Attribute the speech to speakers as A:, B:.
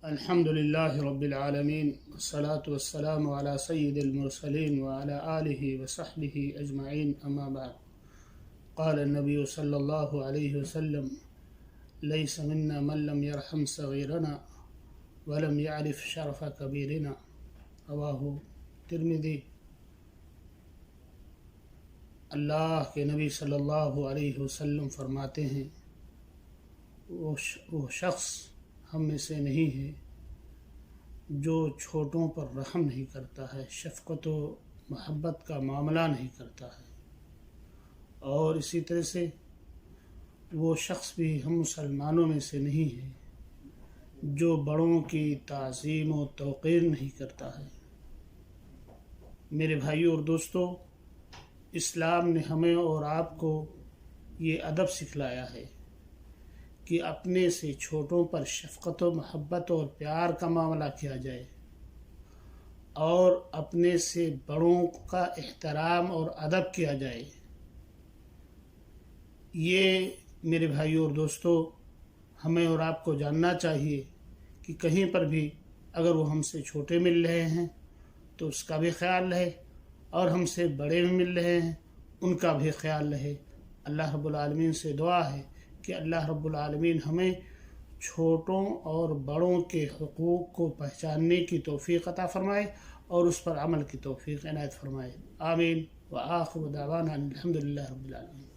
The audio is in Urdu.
A: الحمد لله رب العالمين والصلاة والسلام على سيد المرسلين وعلى آله وصحبه أجمعين أما بعد. قال النبي صلى الله عليه وسلم: ليس منا من لم يرحم صغيرنا ولم يعرف شرف كبيرنا. رواه ترمذی. اللہ کے نبی صلی اللہ علیہ وسلم فرماتے ہیں وہ شخص ہم میں سے نہیں ہے جو چھوٹوں پر رحم نہیں کرتا ہے، شفقت و محبت کا معاملہ نہیں کرتا ہے، اور اسی طرح سے وہ شخص بھی ہم مسلمانوں میں سے نہیں ہے جو بڑوں کی تعظیم و توقیر نہیں کرتا ہے۔ میرے بھائیوں اور دوستو، اسلام نے ہمیں اور آپ کو یہ ادب سکھلایا ہے کہ اپنے سے چھوٹوں پر شفقت و محبت اور پیار کا معاملہ کیا جائے، اور اپنے سے بڑوں کا احترام اور ادب کیا جائے۔ یہ میرے بھائیوں اور دوستو ہمیں اور آپ کو جاننا چاہیے کہ کہیں پر بھی اگر وہ ہم سے چھوٹے مل رہے ہیں تو اس کا بھی خیال رہے، اور ہم سے بڑے بھی مل رہے ہیں ان کا بھی خیال رہے۔ اللہ رب العالمین سے دعا ہے کہ اللہ رب العالمین ہمیں چھوٹوں اور بڑوں کے حقوق کو پہچاننے کی توفیق عطا فرمائے اور اس پر عمل کی توفیق عنایت فرمائے۔ آمین۔ وآخر دعوانا الحمد للہ رب العالمین۔